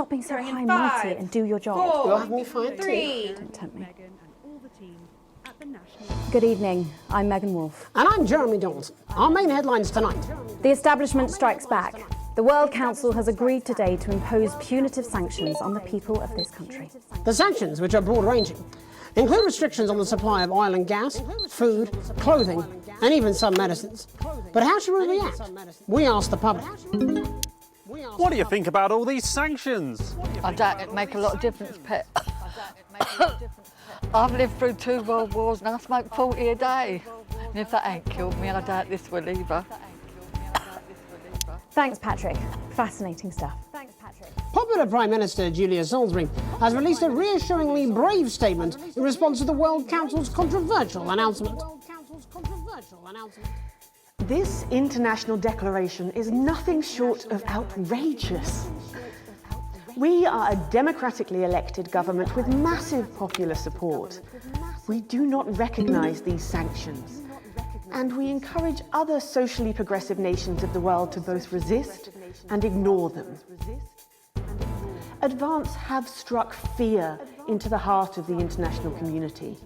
Stop being so high and mighty and do your job. You'll have me fired too. 3. Don't tempt me. Good evening. I'm Megan Wolfe. And I'm Jeremy Dawson. Our main headlines tonight. The establishment strikes back. The World Council has agreed today to impose punitive sanctions on the people of this country. The sanctions, which are broad-ranging, include restrictions on the supply of oil and gas, food, clothing, and even some medicines. But how should we react? We asked the public. What do you think about all these sanctions? I doubt it make a lot of difference, Pet. I've lived through 2 world wars and I smoke 40 a day. And if that ain't killed me, I doubt this will either. Thanks, Patrick. Fascinating stuff. Popular Prime Minister Julia Salisbury has released a reassuringly brave statement in response to the World Council's controversial announcement. This international declaration is nothing short of outrageous. We are a democratically elected government with massive popular support. We do not recognise these sanctions, and we encourage other socially progressive nations of the world to both resist and ignore them. Advance have struck fear into the heart of the international community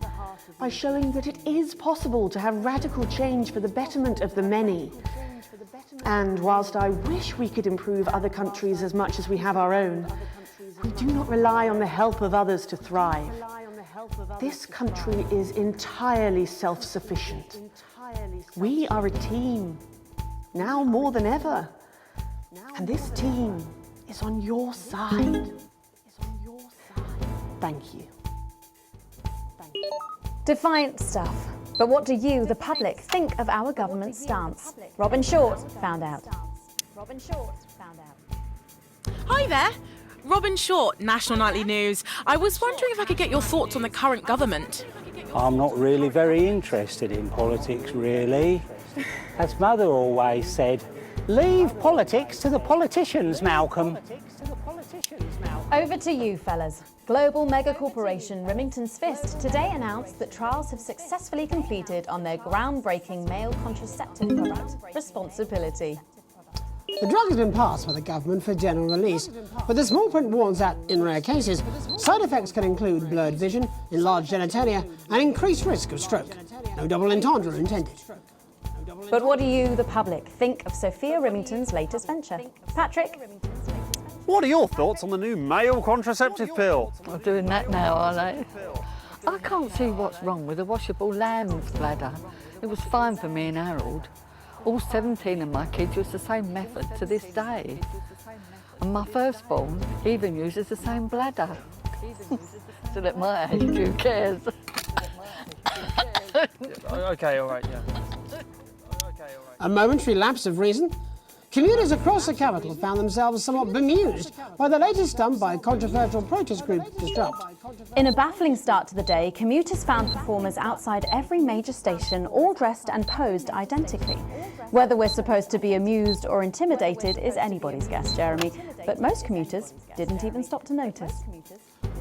by showing that it is possible to have radical change for the betterment of the many. And whilst I wish we could improve other countries as much as we have our own, we do not rely on the help of others to thrive. This country is entirely self-sufficient. We are a team, now more than ever. And this team is on your side. Thank you. Defiant stuff. But what do you, the public, think of our government's stance? Robin Short found out. Hi there. Robin Short, National Nightly News. I was wondering if I could get your thoughts on the current government. I'm not really very interested in politics, really. As Mother always said, leave politics to the politicians, Malcolm. Over to you, fellas. Global mega corporation Remington's Fist today announced that trials have successfully completed on their groundbreaking male contraceptive product, Responsibility. The drug has been passed by the government for general release, but the small print warns that, in rare cases, side effects can include blurred vision, enlarged genitalia, and increased risk of stroke. No double entendre intended. But what do you, the public, think of Sophia Remington's latest venture? Patrick? What are your thoughts on the new male contraceptive pill? I'm doing that now, aren't I? I can't see what's wrong with a washable lamb's bladder. It was fine for me and Harold. All 17 of my kids use the same method to this day. And my firstborn even uses the same bladder. Still at my age, who cares? Okay, all right, yeah. A momentary lapse of reason. Commuters across the capital found themselves somewhat bemused by the latest stunt by controversial protest group Disrupt. In a baffling start to the day, commuters found performers outside every major station, all dressed and posed identically. Whether we're supposed to be amused or intimidated is anybody's guess, Jeremy, but most commuters didn't even stop to notice.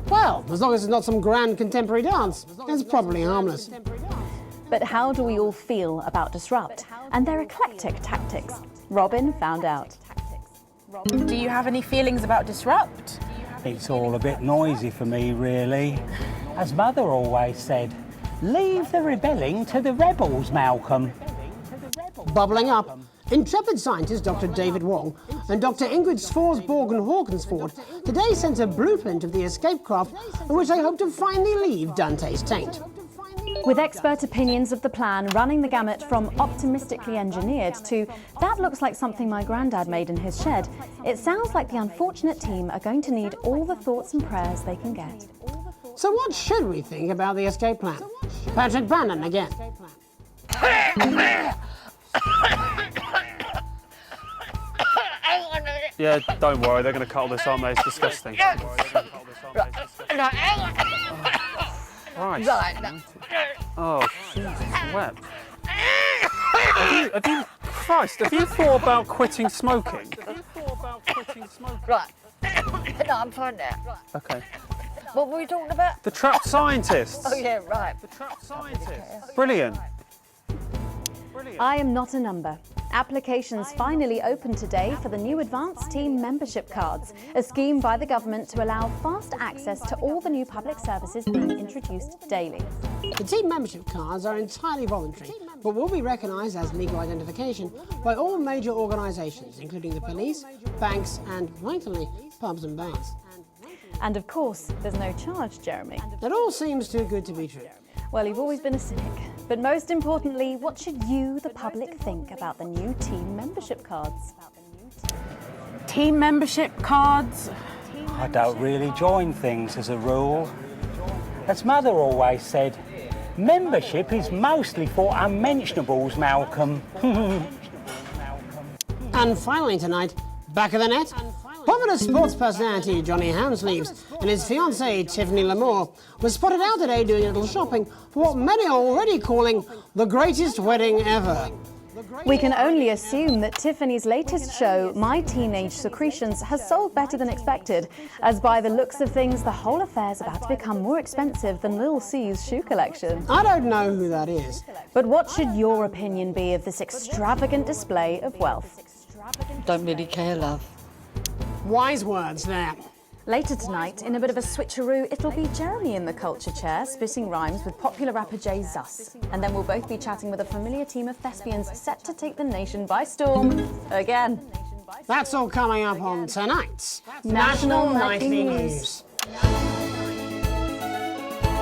Well, as long as it's not some grand contemporary dance, it's probably harmless. But how do we all feel about Disrupt and their eclectic tactics? Robin found out. Do you have any feelings about Disrupt? It's all a bit noisy for me, really. As Mother always said, leave the rebelling to the rebels, Malcolm. Bubbling up, intrepid scientist Dr. David Wong and Dr. Ingrid Sforsborg-Hawkensford today sent a blueprint of the escape craft in which they hope to finally leave Dante's taint. With expert opinions of the plan running the gamut from optimistically engineered to that looks like something my granddad made in his shed, it sounds like the unfortunate team are going to need all the thoughts and prayers they can get. So what should we think about the escape plan? Patrick Bannon again. Yeah, don't worry, they're going to cut all this, aren't they? It's disgusting. Christ. Oh, Jesus wept. Have you thought about quitting smoking? Right. No, I'm fine now. Right. Okay. What were we talking about? The trapped scientists. Oh, yeah, right. The trapped scientists. Brilliant. I am not a number, Applications finally opened today for the new Advanced Team Membership Cards, a scheme by the government to allow fast access to all the new public services being introduced daily. The team membership cards are entirely voluntary, but will be recognised as legal identification by all major organisations, including the police, banks and, rightfully, pubs and bars. And of course, there's no charge, Jeremy. It all seems too good to be true. Well, you've always been a cynic. But most importantly, what should you, the public, think about the new team membership cards? Team membership cards. I don't really join things as a rule. As Mother always said, membership is mostly for unmentionables, Malcolm. And finally tonight, back of the net, popular sports personality Johnny Hamsleeves and his fiancée Tiffany Lamour were spotted out today doing a little shopping for what many are already calling the greatest wedding ever. We can only assume that Tiffany's latest show, My Teenage Secretions, has sold better than expected, as by the looks of things, the whole affair's about to become more expensive than Lil C's shoe collection. I don't know who that is. But what should your opinion be of this extravagant display of wealth? Don't really care, love. Wise words there. Later tonight, in a bit of a switcheroo, it'll be Jeremy in the culture chair, spitting rhymes with popular rapper Jay Zus. And then we'll both be chatting with a familiar team of thespians set to take the nation by storm again. That's all coming up on tonight's National Nightly Nightly News. News.